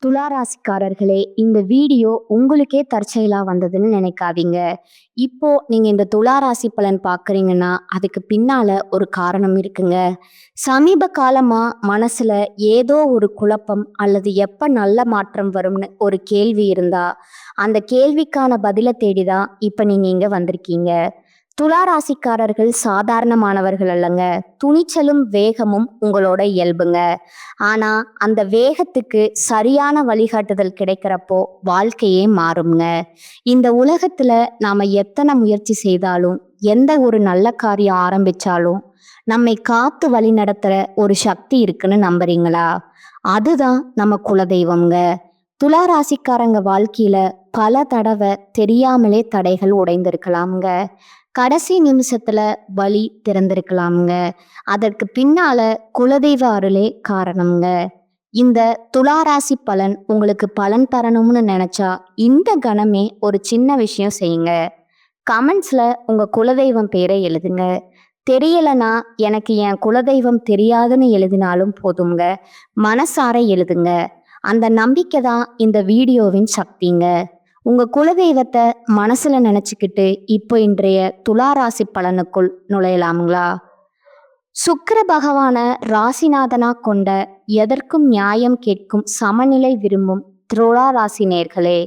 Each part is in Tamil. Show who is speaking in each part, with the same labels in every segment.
Speaker 1: துளாராசிக்காரர்களே, இந்த வீடியோ உங்களுக்கே தற்செயலா வந்ததுன்னு நினைக்காதீங்க. இப்போ நீங்க இந்த துளாராசி பலன் பார்க்குறீங்கன்னா, அதுக்கு பின்னால ஒரு காரணம் இருக்குங்க. சமீப காலமா மனசுல ஏதோ ஒரு குழப்பம் அல்லது எப்ப நல்ல மாற்றம் வரும்னு ஒரு கேள்வி இருந்தா, அந்த கேள்விக்கான பதில தேடி தான் இப்ப நீங்க இங்க வந்திருக்கீங்க. துளாராசிக்காரர்கள் சாதாரணமானவர்கள் அல்லங்க. துணிச்சலும் வேகமும் உங்களோட இயல்புங்க. ஆனா அந்த வேகத்துக்கு சரியான வழிகாட்டுதல் கிடைக்கிறப்போ வாழ்க்கையே மாறுங்க. இந்த உலகத்துல நாம எத்தனை முயற்சி செய்தாலும், எந்த ஒரு நல்ல காரியம் ஆரம்பிச்சாலும் நம்மை காத்து வழி நடத்துற ஒரு சக்தி இருக்குன்னு நம்புறீங்களா? அதுதான் நம்ம குலதெய்வம்ங்க. துளாராசிக்காரங்க வாழ்க்கையில பல தடவை தெரியாமலே தடைகள் உடைந்திருக்கலாம்ங்க. கடைசி நிமிஷத்துல வழி திறந்திருக்கலாம்ங்க. அதற்கு பின்னால குலதெய்வ அருளே காரணம்ங்க. இந்த துளாராசி பலன் உங்களுக்கு பலன் தரணும்னு நினைச்சா இந்த கணமே ஒரு சின்ன விஷயம் செய்யுங்க. கமெண்ட்ஸ்ல உங்க குலதெய்வம் பேரை எழுதுங்க. தெரியலனா எனக்கு என் குலதெய்வம் தெரியாதுன்னு எழுதினாலும் போதுங்க. மனசார எழுதுங்க. அந்த நம்பிக்கை தான் இந்த வீடியோவின் சக்திங்க. உங்க குலதெய்வத்தை மனசுல நினைச்சுக்கிட்டு இப்போ இன்றைய துளாராசி பலனுக்குள் நுழையலாமுங்களா? சுக்கிர பகவான ராசிநாதனா கொண்ட எதற்கும் நியாயம் கேட்கும் சமநிலை விரும்பும் துளாராசி நேர்களே,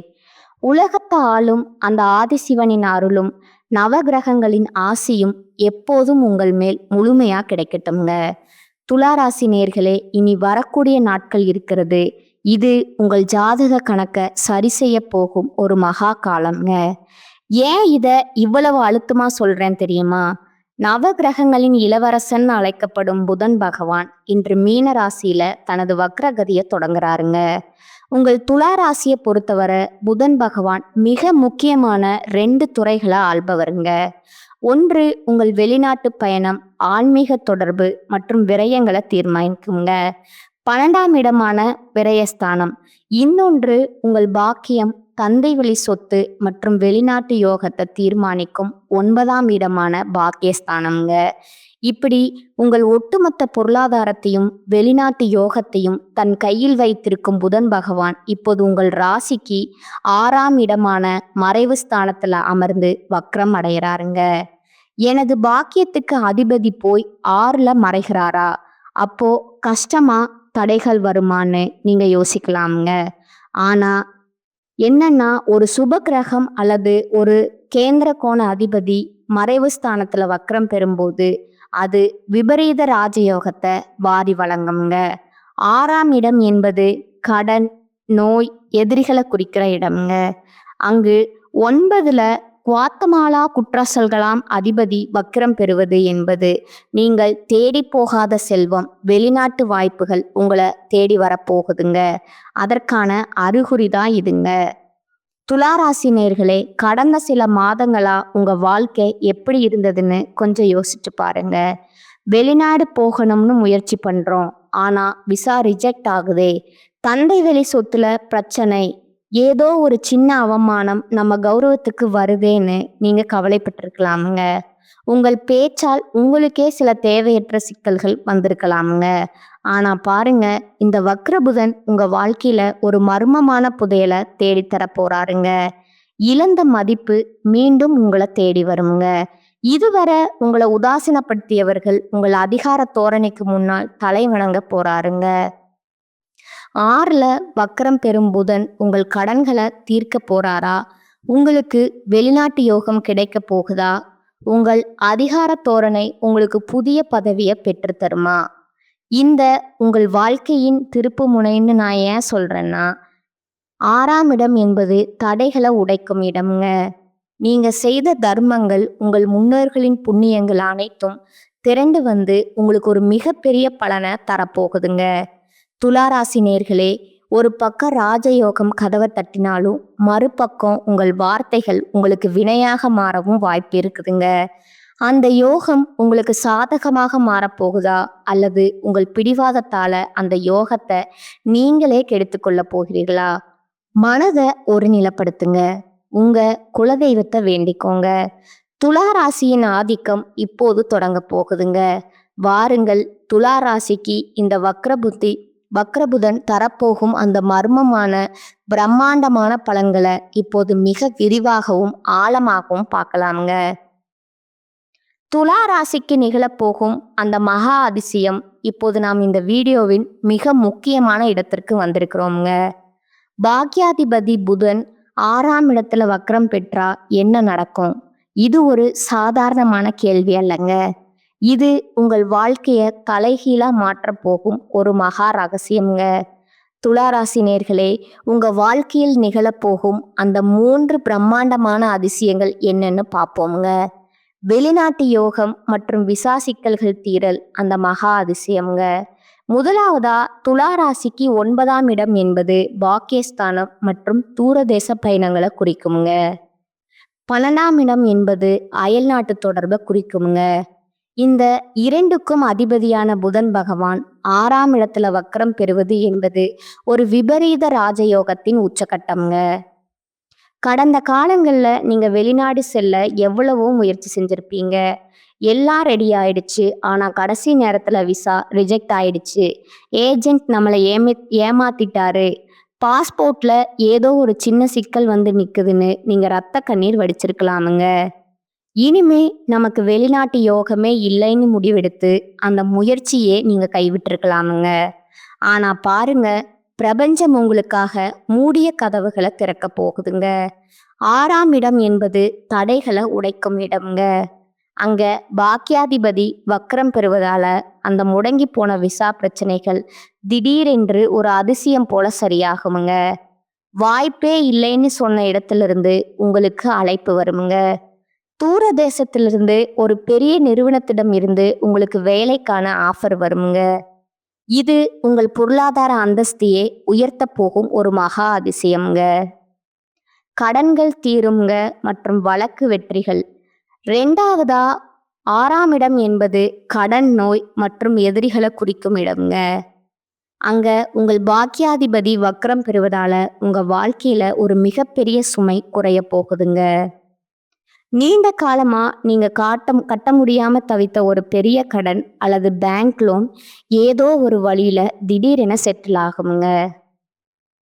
Speaker 1: உலகத்தை ஆளும் அந்த ஆதிசிவனின் அருளும் நவகிரகங்களின் ஆசியும் எப்போதும் உங்கள் மேல் முழுமையா கிடைக்கட்டும்ங்க. துளாராசி நேர்களே, இனி வரக்கூடிய நாட்கள் இருக்கிறது. இது உங்கள் ஜாதக கணக்கை சரி செய்ய போகும் ஒரு மகா காலம்ங்க. ஏன் இதை இவ்வளவு அழுத்தமா சொல்றேன் தெரியுமா? நவகிரகங்களின் இளவரசன் அழைக்கப்படும் புதன் பகவான் இன்று மீன ராசியில தனது வக்ரகதியை தொடங்குறாருங்க. உங்கள் துலா ராசியை பொறுத்தவரை புதன் பகவான் மிக முக்கியமான 2 துறைகளை ஆள்பவருங்க. ஒன்று உங்கள் வெளிநாட்டு பயணம், ஆன்மீக தொடர்பு மற்றும் விரயங்களை தீர்மானிக்குங்க. 12ஆம் இடமான விரயஸ்தானம். இன்னொன்று உங்கள் பாக்கியம், தந்தை வழி சொத்து மற்றும் வெளிநாட்டு யோகத்தை தீர்மானிக்கும் 9ஆம் இடமான பாக்கியஸ்தானம்ங்க. இப்படி உங்கள் ஒட்டுமொத்த பொருளாதாரத்தையும் வெளிநாட்டு யோகத்தையும் தன் கையில் வைத்திருக்கும் புதன் பகவான் இப்போது உங்கள் ராசிக்கு 6ஆம் இடமான மறைவு ஸ்தானத்துல அமர்ந்து வக்ரம் அடைகிறாருங்க. எனது பாக்கியத்துக்கு அதிபதி போய் 6ல மறைகிறாரா, அப்போ கஷ்டமா தடைகள் வருமானு நீங்க யோசிக்கலாமுங்க. ஆனா என்னன்னா, ஒரு சுப கிரகம் அல்லது ஒரு கேந்திர கோண அதிபதி மறைவு ஸ்தானத்துல வக்ரம் பெறும்போது அது விபரீத ராஜயோகத்தை வாரி வழங்குங்க. 6ஆம் இடம் என்பது கடன், நோய், எதிரிகளை குறிக்கிற இடம்ங்க. அங்கு 9ல குவாத்தமாலா குற்றசல்களாம் அதிபதி வக்ரம் பெறுவது என்பது நீங்கள் தேடி போகாத செல்வம், வெளிநாட்டு வாய்ப்புகள் உங்களை தேடி வரப்போகுதுங்க. அதற்கான அறிகுறி தான் இதுங்க. துளாராசி நேர்களே, கடந்த சில மாதங்களா உங்க வாழ்க்கை எப்படி இருந்ததுன்னு கொஞ்சம் யோசிச்சு பாருங்க. வெளிநாடு போகணும்னு முயற்சி பண்றோம், ஆனா விசா ரிஜெக்ட் ஆகுதே. தந்தை வழி சொத்துல பிரச்சனை, ஏதோ ஒரு சின்ன அவமானம் நம்ம கௌரவத்துக்கு வருதேன்னு நீங்க கவலைப்பட்டிருக்கலாமுங்க. உங்கள் பேச்சால் உங்களுக்கே சில தேவையற்ற சிக்கல்கள் வந்திருக்கலாமுங்க. ஆனா பாருங்க, இந்த வக்ரபுதன் உங்க வாழ்க்கையில ஒரு மர்மமான புதையலை தேடித்தர போறாருங்க. இழந்த மதிப்பு மீண்டும் உங்களை தேடி வருங்க. இதுவரை உங்களை உதாசீனப்படுத்தியவர்கள் உங்கள் அதிகார தோரணைக்கு முன்னால் தலை வணங்க போறாருங்க. 6ல வக்ரம் பெறும் புதன் உங்கள் கடன்களை தீர்க்க போறாரா? உங்களுக்கு வெளிநாட்டு யோகம் கிடைக்க போகுதா? உங்கள் அதிகார தோரணை உங்களுக்கு புதிய பதவியை பெற்றுத்தருமா? இந்த உங்கள் வாழ்க்கையின் திருப்பு முனைன்னு நான் ஏன் சொல்றேன்னா, 6ஆம் இடம் என்பது தடைகளை உடைக்கும் இடம்ங்க. நீங்க செய்த தர்மங்கள், உங்கள் முன்னோர்களின் புண்ணியங்கள் அனைத்தும் திரண்டு வந்து உங்களுக்கு ஒரு மிகப்பெரிய பலனை தரப்போகுதுங்க. துளாராசி நேர்களே, ஒரு பக்கம் ராஜயோகம் கதவை தட்டினாலும் மறுபக்கம் உங்கள் வார்த்தைகள் உங்களுக்கு வினையாக மாறவும் வாய்ப்பு இருக்குதுங்க. அந்த யோகம் உங்களுக்கு சாதகமாக மாறப்போகுதா, அல்லது உங்கள் பிடிவாதத்தால அந்த யோகத்தை நீங்களே கெடுத்துக்கொள்ள போகிறீர்களா? மனதை ஒருநிலைப்படுத்துங்க. உங்க குலதெய்வத்தை வேண்டிக்கோங்க. துலா ராசியின் ஆதிக்கம் இப்போது தொடங்க போகுதுங்க. வாருங்கள், துலா ராசிக்கு இந்த வக்ர புத்தி வக்ரபுதன் தரப்போகும் அந்த மர்மமான பிரம்மாண்டமான பலன்களை இப்போது மிக விரிவாகவும் ஆழமாகவும் பார்க்கலாமுங்க. துலா ராசிக்கு நிகழப்போகும் அந்த மகா அதிசயம் இப்போது நாம் இந்த வீடியோவின் மிக முக்கியமான இடத்திற்கு வந்திருக்கிறோமுங்க. பாக்யாதிபதி புதன் 6ஆம் இடத்துல வக்ரம் பெற்றா என்ன நடக்கும்? இது ஒரு சாதாரணமான கேள்வி அல்லங்க. இது உங்கள் வாழ்க்கைய தலைகீழா மாற்றப் போகும் ஒரு மகா ரகசியம்ங்க. துளாராசி நேர்களே, உங்க வாழ்க்கையில் நிகழப்போகும் அந்த 3 பிரம்மாண்டமான அதிசயங்கள் என்னன்னு பார்ப்போமுங்க. வெளிநாட்டு யோகம் மற்றும் விசா சிக்கல்கள் தீரல் அந்த மகா அதிசயம்ங்க. முதலாவதா துளாராசிக்கு 9ஆம் இடம் என்பது பாக்கியஸ்தானம் மற்றும் தூரதேச பயணங்களை குறிக்குமுங்க. 12ஆம் இடம் என்பது அயல்நாட்டு தொடர்பை குறிக்குமுங்க. இந்த இரண்டுக்கும் அதிபதியான புதன் பகவான் 6ஆம் இடத்துல வக்ரம் பெறுவது என்பது ஒரு விபரீத ராஜயோகத்தின் உச்சகட்டம்ங்க. கடந்த காலங்களில் நீங்கள் வெளிநாடு செல்ல எவ்வளவோ முயற்சி செஞ்சுருப்பீங்க. எல்லாம் ரெடி ஆயிடுச்சு, ஆனால் கடைசி நேரத்தில் விசா ரிஜெக்ட் ஆயிடுச்சு. ஏஜென்ட் நம்மளை ஏமாத்திட்டாரு. பாஸ்போர்ட்டில் ஏதோ ஒரு சின்ன சிக்கல் வந்து நிற்குதுன்னு நீங்கள் ரத்த கண்ணீர் வடிச்சிருக்கலாமுங்க. இனிமே நமக்கு வெளிநாட்டு யோகமே இல்லைன்னு முடிவெடுத்து அந்த முயற்சியே நீங்கள் கைவிட்டிருக்கலாமுங்க. ஆனால் பாருங்க, பிரபஞ்சம் உங்களுக்காக மூடிய கதவுகளை திறக்க போகுதுங்க. 6ஆம் இடம் என்பது தடைகளை உடைக்கும் இடம்ங்க. அங்க பாக்கியாதிபதி வக்ரம் பெறுவதால அந்த முடங்கி போன விசா பிரச்சனைகள் திடீரென்று ஒரு அதிசயம் போல சரியாகுமுங்க. வாய்ப்பே இல்லைன்னு சொன்ன இடத்திலிருந்து உங்களுக்கு அழைப்பு வருமுங்க. தூர தேசத்திலிருந்து ஒரு பெரிய நிறுவனத்திடம் இருந்து உங்களுக்கு வேலைக்கான ஆஃபர் வருமுங்க. இது உங்கள் பொருளாதார அந்தஸ்தையே உயர்த்த போகும் ஒரு மகா அதிசயம்ங்க. கடன்கள் தீருங்க மற்றும் வழக்கு வெற்றிகள். 2ஆவதா 6ஆம் இடம் என்பது கடன், நோய் மற்றும் எதிரிகளை குறிக்கும் இடம்ங்க. அங்க உங்கள் பாக்கியாதிபதி வக்ரம் பெறுவதால உங்க வாழ்க்கையில ஒரு மிகப்பெரிய சுமை குறைய போகுதுங்க. நீண்ட காலமா நீங்க கட்ட முடியாம தவித்த ஒரு பெரிய கடன் அல்லது பேங்க் லோன் ஏதோ ஒரு வழியில திடீரென செட்டில் ஆகுங்க.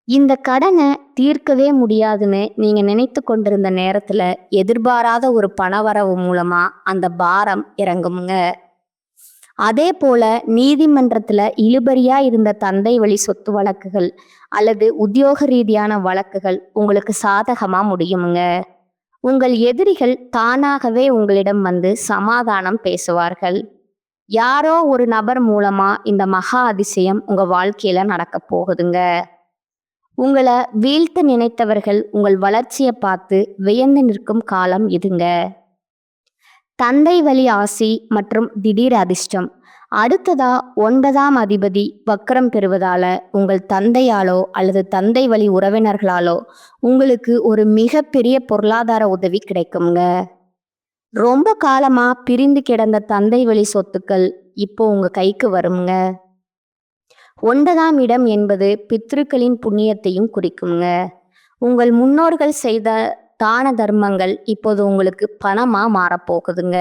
Speaker 1: இந்த கடனை தீர்க்கவே முடியாதுன்னு நீங்க நினைத்து கொண்டிருந்த நேரத்துல எதிர்பாராத ஒரு பணவரவு மூலமா அந்த பாரம் இறங்குமுங்க. அதே போல நீதிமன்றத்துல இழுபறியா இருந்த தந்தை வழி சொத்து வழக்குகள் அல்லது உத்தியோக ரீதியான வழக்குகள் உங்களுக்கு சாதகமா முடியுமுங்க. உங்கள் எதிரிகள் தானாகவே உங்களிடம் வந்து சமாதானம் பேசுவார்கள். யாரோ ஒரு நபர் மூலமா இந்த மகா அதிசயம் உங்க வாழ்க்கையில நடக்க போகுதுங்க. உங்களை வீழ்த்த நினைத்தவர்கள் உங்கள் வளர்ச்சியை பார்த்து வியந்து நிற்கும் காலம் இதுங்க. தந்தை வழி ஆசி மற்றும் திடீர் அதிர்ஷ்டம். அடுத்ததா 9ஆம் அதிபதி வக்ரம் பெறுவதால உங்கள் தந்தையாலோ அல்லது தந்தை வழி உறவினர்களாலோ உங்களுக்கு ஒரு மிகப்பெரிய பொருளாதார உதவி கிடைக்குங்க. ரொம்ப காலமா பிரிந்து கிடந்த தந்தை வழி சொத்துக்கள் இப்போ உங்க கைக்கு வருங்க. 9ஆம் இடம் என்பது பித்ருக்களின் புண்ணியத்தையும் குறிக்குங்க. உங்கள் முன்னோர்கள் செய்த தான தர்மங்கள் இப்போது உங்களுக்கு பணமா மாறப்போகுதுங்க.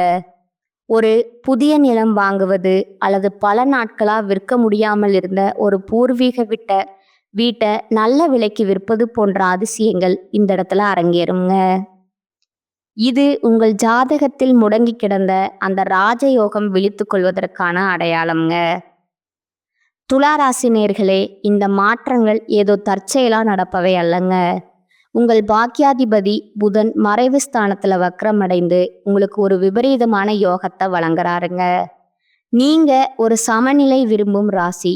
Speaker 1: ஒரு புதிய நிலம் வாங்குவது அல்லது பல நாட்களா விற்க முடியாமல் இருந்த ஒரு பூர்வீக வீட்டை நல்ல விலைக்கு விற்பது போன்ற அதிசயங்கள் இந்த இடத்துல அரங்கேறுங்க. இது உங்கள் ஜாதகத்தில் முடங்கி கிடந்த அந்த ராஜயோகம் விழித்து கொள்வதற்கான அடையாளம்ங்க. துளாராசி நேர்களே, இந்த மாற்றங்கள் ஏதோ தற்செயலா நடப்பவை அல்லங்க. உங்கள் பாக்கியாதிபதி புதன் மறைவு ஸ்தானத்துல வக்ரம் அடைந்து உங்களுக்கு ஒரு விபரீதமான யோகத்தை வழங்குறாருங்க. நீங்க ஒரு சமநிலை விரும்பும் ராசி.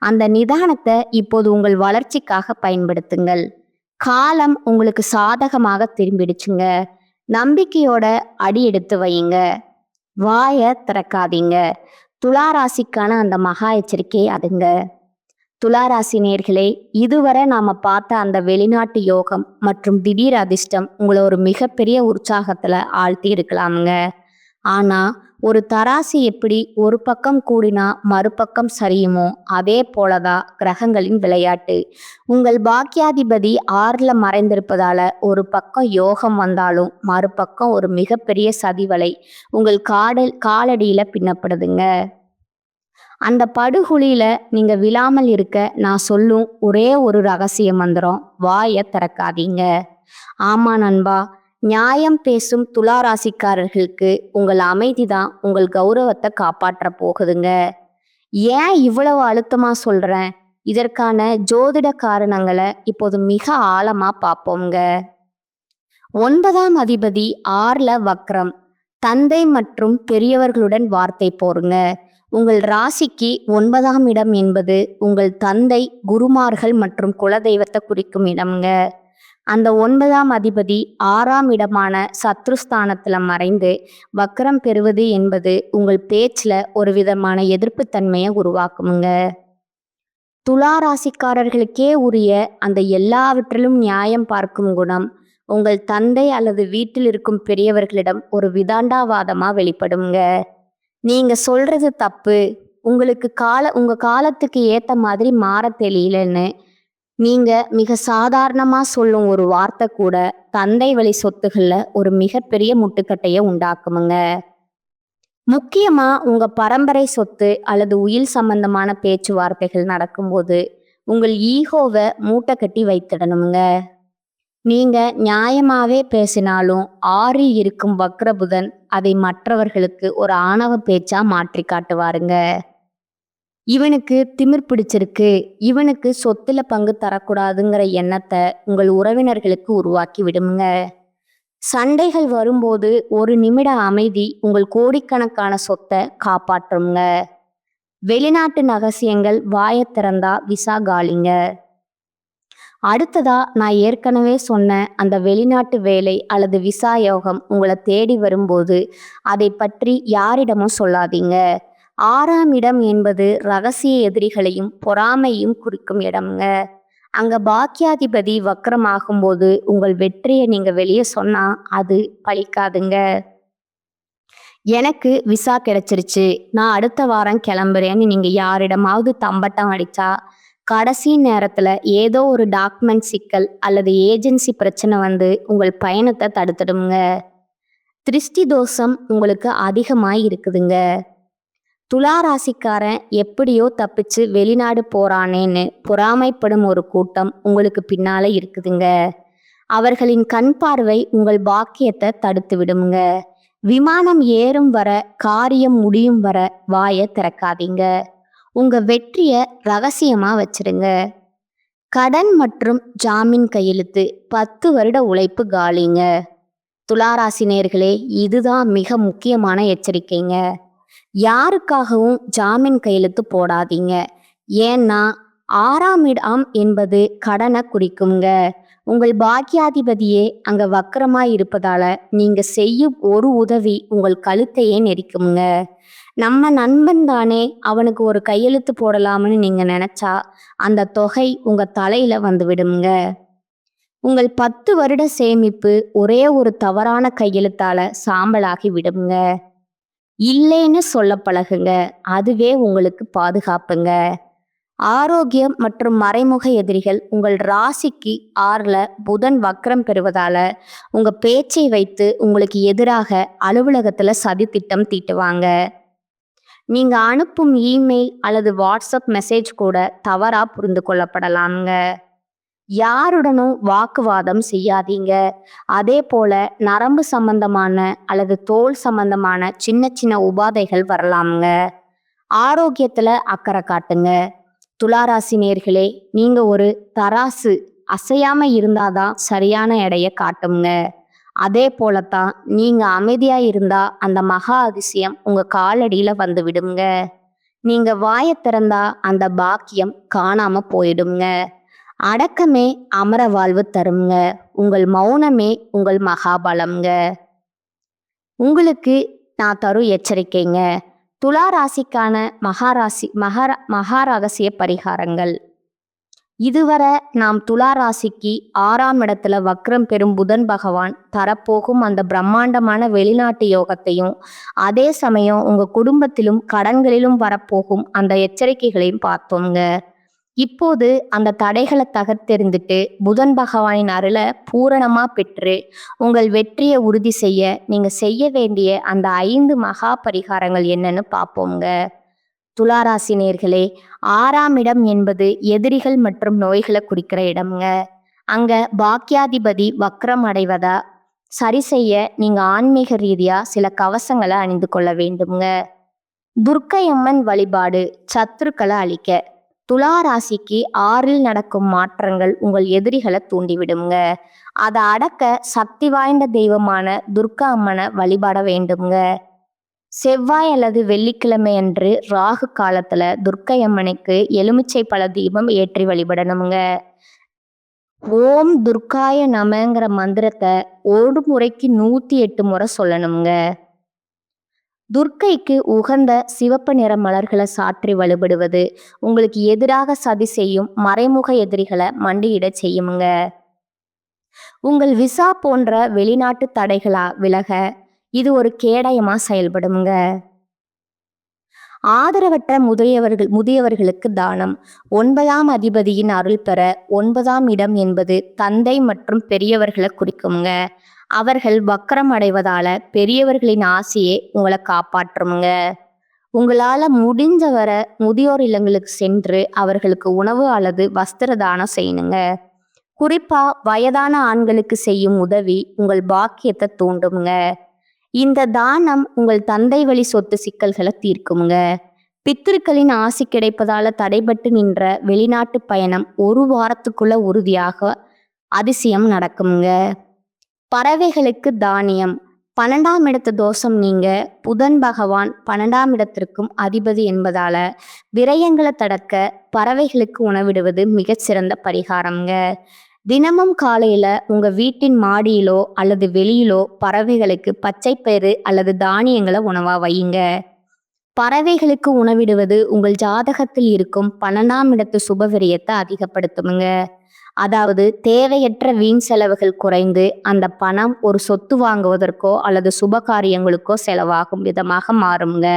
Speaker 1: அந்த நிதானத்தை இப்போது உங்கள் வளர்ச்சிக்காக பயன்படுத்துங்கள். காலம் உங்களுக்கு சாதகமாக திரும்பிடுச்சுங்க. நம்பிக்கையோட அடி எடுத்து வையுங்க. வாயை திறக்காதீங்க. துளாராசிக்கான அந்த மகா எச்சரிக்கை அதுங்க. துளாராசி நேர்களே, இதுவரை நாம பார்த்த அந்த வெளிநாட்டு யோகம் மற்றும் திடீர் அதிர்ஷ்டம் உங்களை ஒரு மிகப்பெரிய உற்சாகத்துல ஆழ்த்தி இருக்கலாமுங்க. ஆனா ஒரு தராசு எப்படி ஒரு பக்கம் கூடினா மறுபக்கம் சரியுமோ அதே போலதான் கிரகங்களின் விளையாட்டு. உங்கள் பாக்கியாதிபதி 6ல மறைந்திருப்பதால ஒரு பக்கம் யோகம் வந்தாலும் மறுபக்கம் ஒரு மிகப்பெரிய சதிவலை உங்கள் காலடியில பின்னப்படுதுங்க. அந்த படுகுழியில நீங்க விழாமல் இருக்க நான் சொல்லும் ஒரே ஒரு ரகசிய மந்திரம், வாயை திறக்காதீங்க. ஆமா நண்பா, நியாயம் பேசும் துலா ராசிக்காரர்களுக்கு உங்கள் அமைதிதான் உங்கள் கௌரவத்தை காப்பாற்ற போகுதுங்க. ஏன் இவ்வளவு அழுத்தமா சொல்றேன்? இதற்கான ஜோதிட காரணங்களை இப்போது மிக ஆழமா பார்ப்போங்க. 9ஆம் அதிபதி 6ல வக்ரம், தந்தை மற்றும் பெரியவர்களுடன் வார்த்தை போருங்க. உங்கள் ராசிக்கு 9ஆம் இடம் என்பது உங்கள் தந்தை, குருமார்கள் மற்றும் குலதெய்வத்தை குறிக்கும் இடம்ங்க. அந்த 9ஆம் அதிபதி 6ஆம் இடமான சத்ருஸ்தானத்துல மறைந்து வக்ரம் பெறுவது என்பது உங்கள் பேச்சுல ஒரு விதமான எதிர்ப்புத்தன்மையை உருவாக்குமுங்க. துலா ராசிக்காரர்களுக்கே உரிய அந்த எல்லாவற்றிலும் நியாயம் பார்க்கும் குணம் உங்கள் தந்தை அல்லது வீட்டில் இருக்கும் பெரியவர்களிடம் ஒரு விதாண்டாவாதமா வெளிப்படுங்க. நீங்க சொல்றது தப்பு, உங்களுக்கு உங்க காலத்துக்கு ஏத்த மாதிரி மாற தெரியலன்னு நீங்க மிக சாதாரணமா சொல்லும் ஒரு வார்த்தை கூட தந்தை வழி சொத்துகள்ல ஒரு மிகப்பெரிய முட்டுக்கட்டைய உண்டாக்குமுங்க. முக்கியமா உங்க பரம்பரை சொத்து அல்லது உயில் சம்பந்தமான பேச்சுவார்த்தைகள் நடக்கும்போது உங்கள் ஈகோவை மூட்டை கட்டி வைத்திடணுங்க. நீங்க நியாயமாவே பேசினாலும் 6ல் இருக்கும் வக்ரபுதன் அதை மற்றவர்களுக்கு ஒரு ஆணவ பேச்சா மாற்றி காட்டுவாருங்க. இவனுக்கு திமிர் பிடிச்சிருக்கு, இவனுக்கு சொத்துல பங்கு தரக்கூடாதுங்கிற எண்ணத்தை உங்கள் உறவினர்களுக்கு உருவாக்கி விடுங்க. சண்டைகள் வரும்போது ஒரு நிமிட அமைதி உங்கள் கோடிக்கணக்கான சொத்தை காப்பாற்றுங்க. வெளிநாட்டு ரகசியங்கள் வாயை திறந்தா விசா காலிங்க. அடுத்ததா நான் ஏற்கனவே சொன்ன அந்த வெளிநாட்டு வேலை அல்லது விசா யோகம் உங்களை தேடி வரும்போது அதை பற்றி யாரிடமும் சொல்லாதீங்க. 6ஆம் இடம் என்பது ரகசிய எதிரிகளையும் பொறாமையும் குறிக்கும் இடம்ங்க. அங்க பாக்கியாதிபதி வக்ரமாகும் போது உங்கள் வெற்றியை நீங்க வெளியே சொன்னா அது பலிக்காதுங்க. எனக்கு விசா கிடைச்சிருச்சு, நான் அடுத்த வாரம் கிளம்புறேன்னு நீங்க யாரிடமாவது தம்பட்டம் அடிச்சா கடைசி நேரத்துல ஏதோ ஒரு டாக்குமெண்ட் சிக்கல் அல்லது ஏஜென்சி பிரச்சனை வந்து உங்கள் பயணத்தை தடுத்துடுங்க. திருஷ்டி தோஷம் உங்களுக்கு அதிகமாய் இருக்குதுங்க. துலா ராசிக்காரன் எப்படியோ தப்பிச்சு வெளிநாடு போறானேன்னு பொறாமைப்படும் ஒரு கூட்டம் உங்களுக்கு பின்னால இருக்குதுங்க. அவர்களின் கண் பார்வை உங்கள் பாக்கியத்தை தடுத்து விடுங்க. விமானம் ஏறும் வர, காரியம் முடியும் வர வாயை திறக்காதீங்க. உங்க வெற்றிய ரகசியமா வச்சிருங்க. கடன் மற்றும் ஜாமீன் கையெழுத்து 10 வருட உழைப்பு காலிங்க. துளாராசி நேயர்களே, இதுதான் மிக முக்கியமான எச்சரிக்கைங்க. யாருக்காகவும் ஜாமீன் கையெழுத்து போடாதீங்க. ஏன்னா 6ஆம் இடம் என்பது கடனை குறிக்குங்க. உங்கள் பாக்கியாதிபதியே அங்க வக்கரமா இருப்பதால நீங்க செய்யும் ஒரு உதவி உங்கள் கழுத்தையே நெரிக்குங்க. நம்ம நண்பன் தானே, அவனுக்கு ஒரு கையெழுத்து போடலாம்னு நீங்க நினைச்சா அந்த தொகை உங்க தலையில வந்து விடுங்க. உங்கள் 10 வருட சேமிப்பு ஒரே ஒரு தவறான கையெழுத்தால சாம்பலாகி விடுங்க. இல்லைன்னு சொல்ல பழகுங்க, அதுவே உங்களுக்கு பாதுகாப்புங்க. ஆரோக்கியம் மற்றும் மறைமுக எதிரிகள் உங்கள் ராசிக்கு 6ல புதன் வக்ரம் பெறுவதால உங்க பேச்சை வைத்து உங்களுக்கு எதிராக அலுவலகத்துல சதி திட்டம் தீட்டுவாங்க. நீங்க அனுப்பும் இமெயில் அல்லது வாட்ஸ்அப் மெசேஜ் கூட தவறா புரிந்து கொள்ளப்படலாம்ங்க. யாருடனும் வாக்குவாதம் செய்யாதீங்க. அதே போல நரம்பு சம்பந்தமான அல்லது தோல் சம்பந்தமான சின்ன சின்ன உபாதைகள் வரலாம்ங்க. ஆரோக்கியத்துல அக்கறை காட்டுங்க. துளாராசி நேயர்களே, நீங்க ஒரு தராசு, அசையாம இருந்தாதான் சரியான எடையை காட்டுங்க. அதே போலத்தான் நீங்க அமைதியா இருந்தா அந்த மகா அதிசயம் உங்க காலடியில வந்து விடுங்க. நீங்க வாயை திறந்தா அந்த பாக்கியம் காணாம போயிடுங்க. அடக்கமே அமர வாழ்வு தருங்க. உங்கள் மௌனமே உங்கள் மகாபலம்ங்க. உங்களுக்கு நான் தரும் எச்சரிக்கைங்க. துலா ராசிக்கான மகாரகசிய பரிகாரங்கள். இதுவரை நாம் துலா ராசிக்கு 6ஆம் இடத்துல வக்ரம் பெறும் புதன் பகவான் தரப்போகும் அந்த பிரம்மாண்டமான வெளிநாட்டு யோகத்தையும், அதே சமயம் உங்க குடும்பத்திலும் கடன்களிலும் வரப்போகும் அந்த எச்சரிக்கைகளையும் பார்த்தோங்க. இப்போது அந்த தடைகளை தகர்த்தெறிந்துட்டு புதன் பகவானின் அருளை பூரணமா பெற்று உங்கள் வெற்றியை உறுதி செய்ய நீங்க செய்ய வேண்டிய அந்த 5 மகா பரிகாரங்கள் என்னன்னு பார்ப்போங்க. துளாராசி நேர்களே, 6ஆம் இடம் என்பது எதிரிகள் மற்றும் நோய்களை குறிக்கிற இடம்ங்க. அங்க பாக்கியாதிபதி வக்ரம் அடைவதா சரி செய்ய நீங்க ஆன்மீக ரீதியா சில கவசங்களை அணிந்து கொள்ள வேண்டும்ங்க. துர்க்கையம்மன் வழிபாடு சத்துருக்களை அழிக்க. துலா ராசிக்கு 6ல் நடக்கும் மாற்றங்கள் உங்கள் எதிரிகளை தூண்டிவிடுங்க. அதை அடக்க சக்தி வாய்ந்த தெய்வமான துர்க்கா அம்மனை வழிபாட வேண்டுங்க. செவ்வாய் அல்லது வெள்ளிக்கிழமை அன்று ராகு காலத்துல துர்க்கை அம்மனுக்கு எலுமிச்சை பழ தீபம் ஏற்றி வழிபடணுங்க. ஓம் துர்காய நமங்கிற மந்திரத்தை ஒரு முறைக்கு 108 முறை சொல்லணுங்க. துர்க்கைக்கு உகந்த சிவப்பு நிற மலர்களை சாற்றி வழிபடுவது உங்களுக்கு எதிராக சதி செய்யும் மறைமுக எதிரிகளை மண்டியிட செய்யுங்க. உங்கள் விசா போன்ற வெளிநாட்டு தடைகளா விலக இது ஒரு கேடயமா செயல்படுங்க. ஆதரவற்ற முதியவர்களுக்கு தானம். 9ஆம் அதிபதியின் அருள் பெற 9ஆம் இடம் என்பது தந்தை மற்றும் பெரியவர்களை குறிக்குங்க. அவர்கள் வக்கரம் அடைவதால பெரியவர்களின் ஆசையே உங்களை காப்பாற்றுமுங்க. உங்களால முடிஞ்சவரை முதியோர் இல்லங்களுக்கு சென்று அவர்களுக்கு உணவு அல்லது வஸ்திர தானம் செய்யணுங்க. குறிப்பா வயதான ஆண்களுக்கு செய்யும் உதவி உங்கள் பாக்கியத்தை தூண்டுங்க. இந்த தானம் உங்கள் தந்தை வழி சொத்து சிக்கல்களை தீர்க்குங்க. பித்திருக்களின் ஆசி கிடைப்பதால தடைபட்டு நின்ற வெளிநாட்டு பயணம் 1 வாரத்துக்குள்ள உறுதியாக அதிசயம் நடக்குங்க. பறவைகளுக்கு தானியம். 12ஆம் இடத்து தோஷம் நீங்க புதன் பகவான் 12ஆம் இடத்திற்கும் அதிபதி என்பதால விரயங்களை தடுக்க பறவைகளுக்கு உணவிடுவது மிகச்சிறந்த பரிகாரம்ங்க. தினமும் காலையில உங்க வீட்டின் மாடியிலோ அல்லது வெளியிலோ பறவைகளுக்கு பச்சைப்பயிறு அல்லது தானியங்களை உணவா வையுங்க. பறவைகளுக்கு உணவிடுவது உங்கள் ஜாதகத்தில் இருக்கும் 12ஆம் இடத்து சுபவிரயத்தை அதிகப்படுத்துமுங்க. அதாவது தேவையற்ற வீண் செலவுகள் குறைந்து அந்த பணம் ஒரு சொத்து வாங்குவதற்கோ அல்லது சுப காரியங்களுக்கோ செலவாகும் விதமாக மாறுங்க.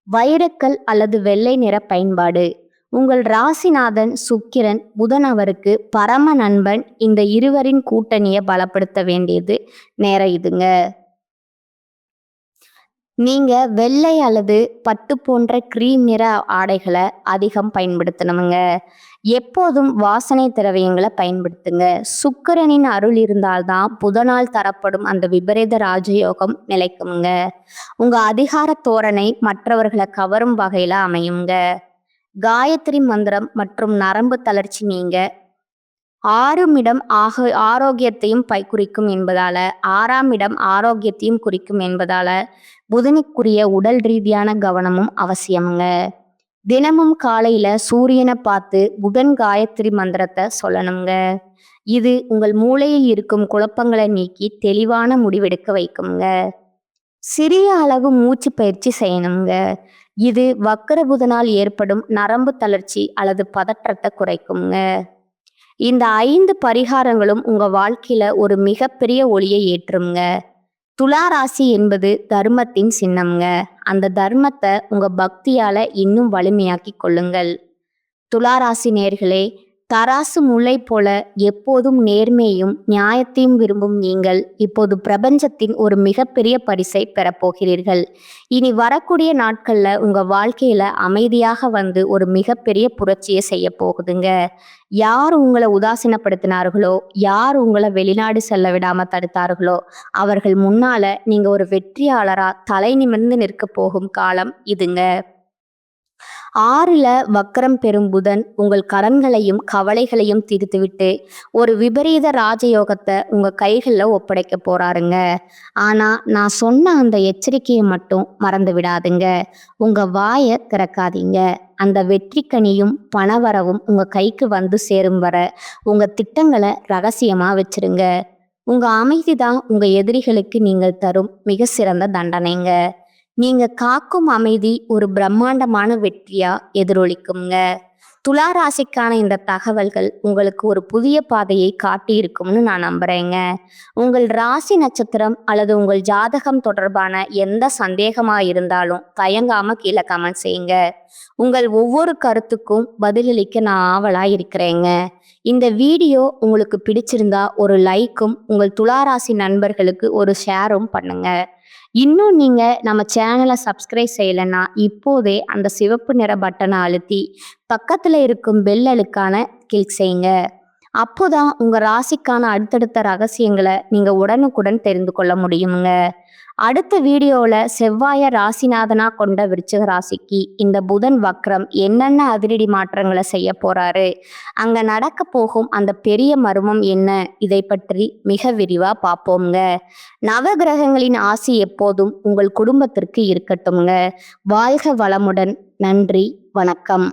Speaker 1: வைரக்கல் அல்லது வெள்ளை நிற பயன்பாடு. உங்கள் ராசிநாதன் சுக்கிரன் புதன் அவருக்கு பரம நண்பன். இந்த இருவரின் கூட்டணியை பலப்படுத்த வேண்டியது நேரம் இதுங்க. நீங்க வெள்ளை அல்லது பட்டு போன்ற கிரீம் நிற ஆடைகளை அதிகம் பயன்படுத்தணுங்க. எப்போதும் வாசனை திரவியங்களை பயன்படுத்துங்க. சுக்கிரனின் அருள் இருந்தால்தான் புதனால் தரப்படும் அந்த விபரீத ராஜயோகம் நிலைக்குங்க. உங்க அதிகார தோரணை மற்றவர்களை கவரும் வகையில அமையுங்க. காயத்ரி மந்திரம் மற்றும் நரம்பு தளர்ச்சி நீங்க 6ஆம் இடம் ஆரோக்கியத்தையும் குறிக்கும் என்பதால 6ஆம் இடம் ஆரோக்கியத்தையும் குறிக்கும் என்பதால புதனுக்குரிய உடல் ரீதியான கவனமும் அவசியமுங்க. தினமும் காலையில சூரியனை பார்த்து புதன் காயத்ரி மந்திரத்தை சொல்லணுங்க. இது உங்கள் மூளையில் இருக்கும் குழப்பங்களை நீக்கி தெளிவான முடிவெடுக்க வைக்குங்க. சிறிய அளவு மூச்சு பயிற்சி செய்யணுங்க. இது வக்கர புதனால் ஏற்படும் நரம்பு தளர்ச்சி அல்லது பதற்றத்தை குறைக்குங்க. இந்த 5 பரிகாரங்களும் உங்க வாழ்க்கையில ஒரு மிகப்பெரிய ஒளியை ஏற்றுங்க. துலா ராசி என்பது தர்மத்தின் சின்னம்ங்க. அந்த தர்மத்தை உங்க பக்தியால இன்னும் வலிமையாக்கி கொள்ளுங்கள். துலா ராசி நேர்களே, தராசு முல்லை போல எப்போதும் நேர்மையும் நியாயத்தையும் விரும்பும் நீங்கள் இப்போது பிரபஞ்சத்தின் ஒரு மிகப்பெரிய பரிசை பெறப்போகிறீர்கள். இனி வரக்கூடிய நாட்கள்ல உங்க வாழ்க்கையில அமைதியாக வந்து ஒரு மிகப்பெரிய புரட்சியை செய்ய போகுதுங்க. யார் உங்களை உதாசீனப்படுத்தினார்களோ, யார் உங்களை வெளிநாடு செல்ல விடாம தடுத்தார்களோ அவர்கள் முன்னால நீங்க ஒரு வெற்றியாளரா தலை நிமிர்ந்து நிற்க போகும் காலம் இதுங்க. 6ல் வக்கரம் பெறும் புதன் உங்கள் கடன்களையும் கவலைகளையும் தீர்த்துவிட்டு ஒரு விபரீத ராஜயோகத்தை உங்க கைகளில் ஒப்படைக்க போறாருங்க. ஆனா நான் சொன்ன அந்த எச்சரிக்கையை மட்டும் மறந்து விடாதுங்க. உங்க வாயை திறக்காதீங்க. அந்த வெற்றிக்கனியும் பணவரவும் உங்க கைக்கு வந்து சேரும் வர உங்க திட்டங்களை ரகசியமா வச்சிருங்க. உங்க அமைதி தான் உங்க எதிரிகளுக்கு நீங்கள் தரும் மிக சிறந்த தண்டனைங்க. நீங்க காக்கும் அமைதி ஒரு பிரம்மாண்டமான வெற்றியா எதிரொலிக்குங்க. துலா ராசிக்கான இந்த தகவல்கள் உங்களுக்கு ஒரு புதிய பாதையை காட்டியிருக்கும்னு நான் நம்புறேங்க. உங்கள் ராசி நட்சத்திரம் அல்லது உங்கள் ஜாதகம் தொடர்பான எந்த சந்தேகமா இருந்தாலும் தயங்காம கீழே கமெண்ட் செய்யுங்க. உங்கள் ஒவ்வொரு கருத்துக்கும் பதிலளிக்க நான் ஆவலா இருக்கிறேங்க. இந்த வீடியோ உங்களுக்கு பிடிச்சிருந்தா ஒரு லைக்கும் உங்கள் துலா ராசி நண்பர்களுக்கு ஒரு ஷேரும் பண்ணுங்க. இன்னும் நீங்க நம்ம சேனலை சப்ஸ்கிரைப் செய்யலைன்னா இப்போதே அந்த சிவப்பு நிற பட்டனை அழுத்தி பக்கத்துல இருக்கும் பெல் ஐகானை கிளிக் செய்யுங்க. அப்போதான் உங்க ராசிக்கான அடுத்தடுத்த ரகசியங்களை நீங்க உடனுக்குடன் தெரிந்து கொள்ள முடியுங்க. அடுத்த வீடியோல செவ்வாய ராசிநாதனா கொண்ட விருச்சிக ராசிக்கு இந்த புதன் வக்ரம் என்னென்ன அதிரடி மாற்றங்களை செய்ய போறாரு, அங்க நடக்க போகும் அந்த பெரிய மர்மம் என்ன, இதை பற்றி மிக விரிவா பார்ப்போம்ங்க. நவகிரகங்களின் ஆசி எப்போதும் உங்கள் குடும்பத்திற்கு இருக்கட்டும்ங்க. வாழ்க வளமுடன். நன்றி, வணக்கம்.